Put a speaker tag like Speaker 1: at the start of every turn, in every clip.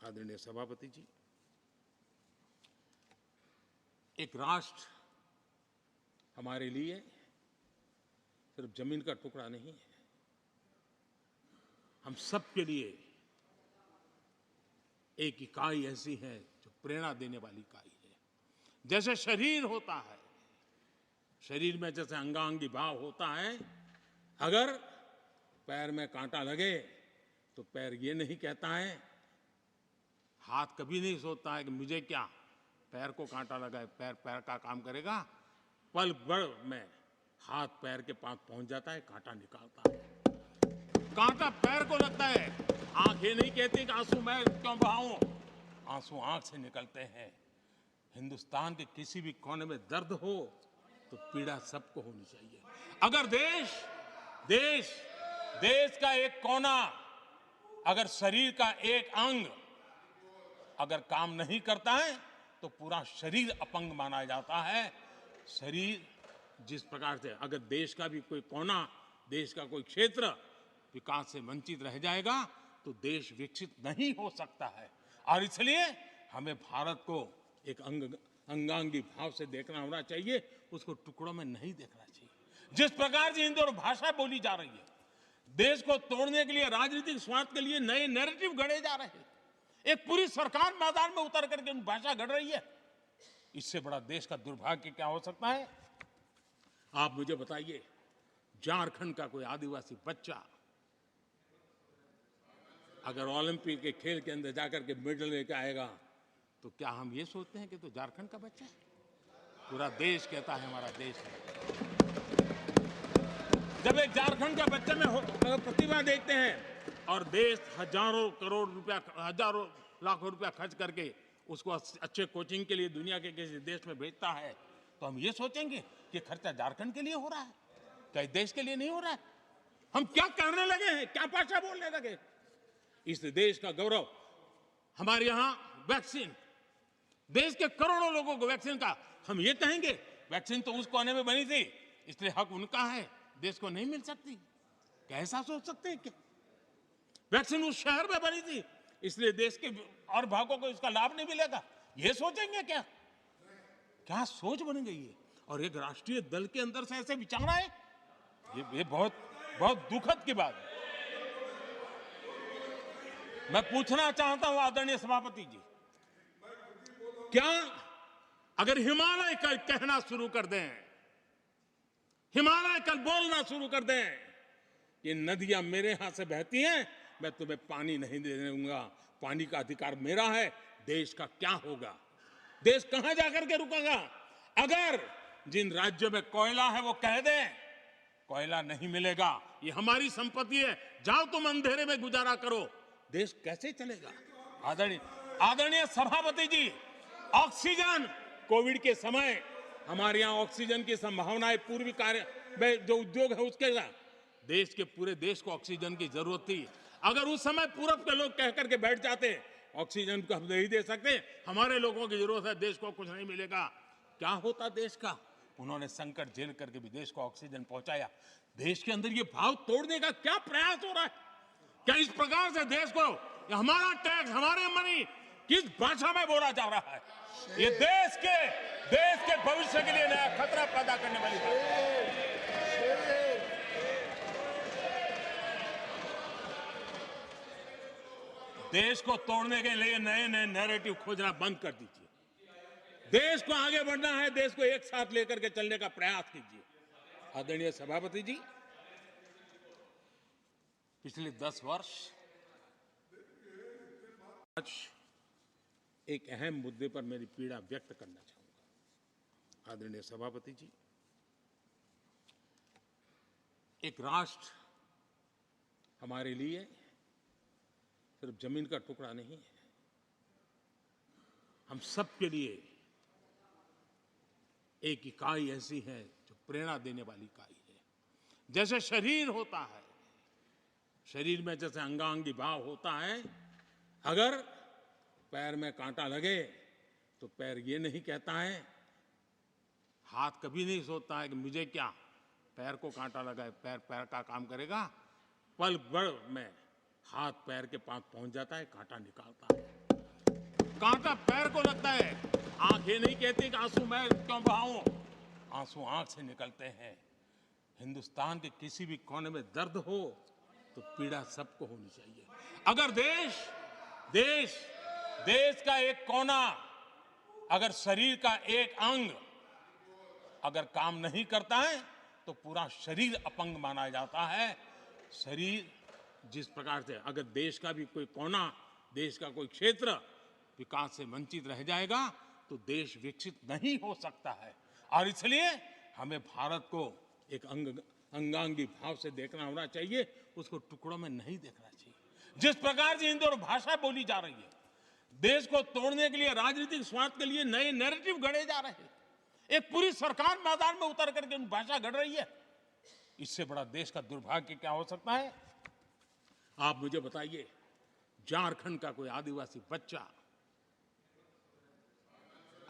Speaker 1: आदरणीय सभापति जी, एक राष्ट्र हमारे लिए सिर्फ जमीन का टुकड़ा नहीं है, हम सब के लिए एक इकाई ऐसी है जो प्रेरणा देने वाली इकाई है। जैसे शरीर होता है, शरीर में जैसे अंगांगी भाव होता है, अगर पैर में कांटा लगे तो पैर ये नहीं कहता है, हाथ कभी नहीं सोचता है कि मुझे क्या, पैर को कांटा लगा है, पैर पैर का काम करेगा। पल भर में हाथ पैर के पास पहुंच जाता है, कांटा निकालता है। कांटा पैर को लगता है, आंख ये नहीं कहती कि आंसू मैं क्यों बहाऊं, आंसू आंख से निकलते हैं। हिंदुस्तान के किसी भी कोने में दर्द हो तो पीड़ा सबको होनी चाहिए। अगर देश का एक कोना, अगर शरीर का एक अंग अगर काम नहीं करता है तो पूरा शरीर अपंग माना जाता है। शरीर जिस प्रकार से, अगर देश का भी कोई कोना, देश का कोई क्षेत्र विकास से वंचित रह जाएगा तो देश विकसित नहीं हो सकता है। और इसलिए हमें भारत को एक अंगांगी भाव से देखना होना चाहिए, उसको टुकड़ों में नहीं देखना चाहिए। जिस प्रकार से हिंदी और भाषा बोली जा रही है, देश को तोड़ने के लिए, राजनीतिक स्वार्थ के लिए नए नैरेटिव गढ़े जा रहे हैं। एक पूरी सरकार मैदान में उतर करके भाषा गढ़ रही है। इससे बड़ा देश का दुर्भाग्य क्या हो सकता है? आप मुझे बताइए, झारखंड का कोई आदिवासी बच्चा अगर ओलंपिक के खेल के अंदर जाकर के मेडल लेकर आएगा तो क्या हम ये सोचते हैं कि तो झारखंड का बच्चा है? पूरा देश कहता है हमारा देश है। जब एक झारखंड का बच्चे में प्रतिभा देखते हैं और देश हजारों करोड़ रुपया, हजारों लाखों रुपया खर्च करके उसको अच्छे कोचिंग के लिए दुनिया के किसी देश में भेजता है, तो हम ये सोचेंगे कि खर्चा झारखंड के लिए हो रहा है, क्या देश के लिए नहीं हो रहा है? हम क्या करने लगे हैं, क्या भाषा बोलने लगे? इस देश का गौरव, हमारे यहां वैक्सीन, देश के करोड़ों लोगों को वैक्सीन का, हम ये कहेंगे वैक्सीन तो उस कोने में बनी थी इसलिए हक उनका है, देश को नहीं मिल सकती? कैसा सोच सकते हैं? क्या वैक्सीन उस शहर में बनी थी इसलिए देश के और भागों को इसका लाभ नहीं मिलेगा? ये सोचेंगे क्या? क्या सोच बन गई है? और एक राष्ट्रीय दल के अंदर से ऐसे विचार है, ये बहुत बहुत दुखद की बात है। मैं पूछना चाहता हूं आदरणीय सभापति जी, क्या अगर हिमालय कल कहना शुरू कर दें, हिमालय कल बोलना शुरू कर दें, ये नदियां मेरे यहां से बहती हैं, मैं तुम्हें पानी नहीं देने दूंगा, पानी का अधिकार मेरा है, देश का क्या होगा? देश कहां जाकर के रुकेगा? अगर जिन राज्यों में कोयला है वो कह दें कोयला नहीं मिलेगा, ये हमारी संपत्ति है, जाओ तुम अंधेरे में गुजारा करो, देश कैसे चलेगा? आदरणीय सभापति जी, ऑक्सीजन, कोविड के समय हमारे यहां ऑक्सीजन की संभावनाएं, पूर्वी कार्य में जो उद्योग है उसके साथ देश के पूरे देश को ऑक्सीजन की जरूरत थी। अगर उस समय पूरब के लोग कह करके बैठ जाते ऑक्सीजन को हम नहीं दे सकते, हमारे लोगों की जरूरत है, देश को कुछ नहीं मिलेगा, क्या होता देश का? उन्होंने संकट झेल करके भी देश को ऑक्सीजन पहुंचाया। देश के अंदर ये भाव तोड़ने का क्या प्रयास हो रहा है? क्या इस प्रकार से देश को, हमारा टैक्स, हमारे मनी किस भाषा में बोला जा रहा है? ये देश के भविष्य के लिए नया खतरा पैदा करने वाली बात है। देश को तोड़ने के लिए नए नए नैरेटिव खोजना बंद कर दीजिए। देश को आगे बढ़ना है, देश को एक साथ लेकर के चलने का प्रयास कीजिए। आदरणीय सभापति जी, पिछले 10 वर्ष आज एक अहम मुद्दे पर मेरी पीड़ा व्यक्त करना चाहूंगा। आदरणीय सभापति जी, एक राष्ट्र हमारे लिए सिर्फ जमीन का टुकड़ा नहीं है, हम सब के लिए एक इकाई ऐसी है जो प्रेरणा देने वाली इकाई है। जैसे शरीर होता है, शरीर में जैसे अंगांगी भाव होता है, अगर पैर में कांटा लगे तो पैर ये नहीं कहता है, हाथ कभी नहीं सोचता है कि मुझे क्या, पैर को कांटा लगा है, पैर पैर का काम करेगा। पल भर में हाथ पैर के पास पहुंच जाता है, कांटा निकालता है। कांटा पैर को लगता है। आंख ये नहीं कहती कि आंसू मैं क्यों बहाऊं, आंसू आंख से निकलते हैं। हिंदुस्तान के किसी भी कोने में दर्द हो तो पीड़ा सबको होनी चाहिए। अगर देश देश का एक कोना, अगर शरीर का एक अंग अगर काम नहीं करता है तो पूरा शरीर अपंग माना जाता है। शरीर जिस प्रकार से अगर देश का भी कोई कोना, देश का कोई क्षेत्र विकास से वंचित रह जाएगा तो देश विकसित नहीं हो सकता है। और इसलिए हमें भारत को एक अंगांगी भाव से देखना होना चाहिए, उसको टुकड़ों में नहीं देखना चाहिए। जिस प्रकार से इन दोनों भाषा बोली जा रही है, देश को तोड़ने के लिए, राजनीतिक स्वार्थ के लिए नए नैरेटिव गढ़े जा रहे हैं। एक पूरी सरकार मैदान में उतर करके भाषा गढ़ रही है। इससे बड़ा देश का दुर्भाग्य क्या हो सकता है? आप मुझे बताइए, झारखंड का कोई आदिवासी बच्चा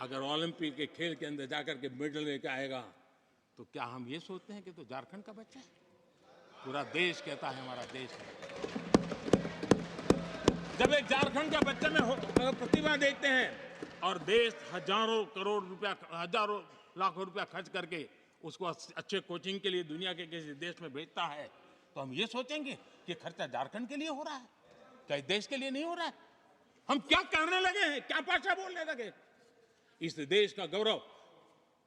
Speaker 1: अगर ओलंपिक के खेल के अंदर जाकर के मेडल लेकर आएगा तो क्या हम ये सोचते हैं कि तो झारखंड का बच्चा है? पूरा देश कहता है हमारा देश है। जब एक झारखंड का बच्चे में प्रतिभा देखते हैं और देश हजारों करोड़ रुपया, हजारों लाखों रुपया खर्च करके उसको अच्छे कोचिंग के लिए दुनिया के किसी देश में भेजता है, तो हम ये सोचेंगे कि खर्चा झारखंड के लिए हो रहा है, क्या देश के लिए नहीं हो रहा है? हम क्या करने लगे हैं, क्या भाषा बोलने लगे? इस देश का गौरव,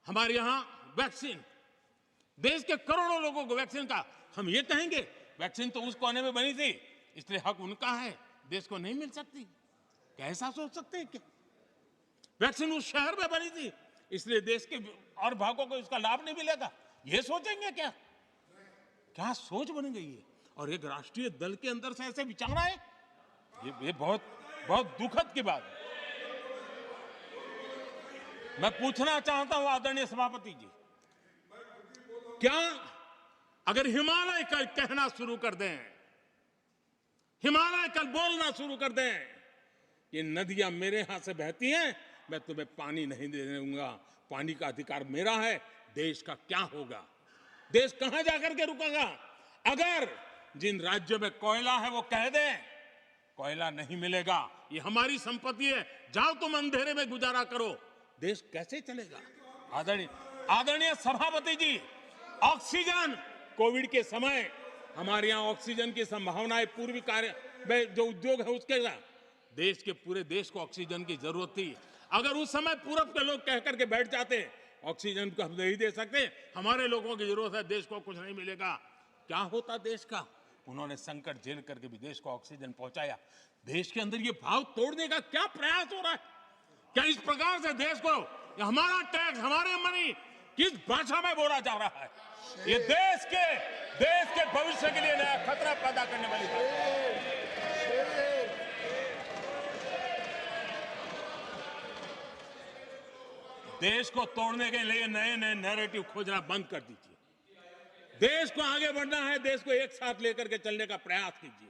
Speaker 1: हमारे यहां वैक्सीन, देश के करोड़ों लोगों को वैक्सीन का, हम ये कहेंगे वैक्सीन तो उस कोने में बनी थी इसलिए हक उनका है, देश को नहीं मिल सकती? कैसा सोच सकते हैं? क्या वैक्सीन उस शहर में बनी थी इसलिए देश के और भागों को इसका लाभ नहीं मिलेगा? ये सोचेंगे क्या? क्या सोच बन गई है? और एक राष्ट्रीय दल के अंदर से ऐसे विचार आए, ये बहुत बहुत दुखद की बात है। मैं पूछना चाहता हूं आदरणीय सभापति जी, क्या अगर हिमालय कल कहना शुरू कर दें, हिमालय कल बोलना शुरू कर दें, ये नदियां मेरे हाथ से बहती हैं, मैं तुम्हें पानी नहीं देने दूंगा, पानी का अधिकार मेरा है, देश का क्या होगा? देश कहां जाकर के रुकेगा? अगर जिन राज्यों में कोयला है वो कह दें कोयला नहीं मिलेगा, ये हमारी संपत्ति है, जाओ तुम अंधेरे में गुजारा करो, देश कैसे चलेगा? आदरणीय सभापति जी, ऑक्सीजन, कोविड के समय हमारे यहां ऑक्सीजन की संभावनाएं, पूर्वी कार्य में जो उद्योग है उसके साथ देश के पूरे देश को ऑक्सीजन की जरूरत थी। अगर उस समय पूरब के लोग कह करके बैठ जाते ऑक्सीजन को हम नहीं दे सकते, हमारे लोगों की जरूरत है, देश को कुछ नहीं मिलेगा, क्या होता देश का? उन्होंने संकट झेल करके भी देश को ऑक्सीजन पहुंचाया। देश के अंदर ये भाव तोड़ने का क्या प्रयास हो रहा है? क्या इस प्रकार से देश को हमारा टैक्स, हमारे मनी किस भाषा में बोला जा रहा है? ये देश के भविष्य के लिए नया खतरा पैदा करने वाली बात है। देश को तोड़ने के लिए नए नए नैरेटिव खोजना बंद कर दीजिए। देश को आगे बढ़ना है, देश को एक साथ लेकर के चलने का प्रयास कीजिए।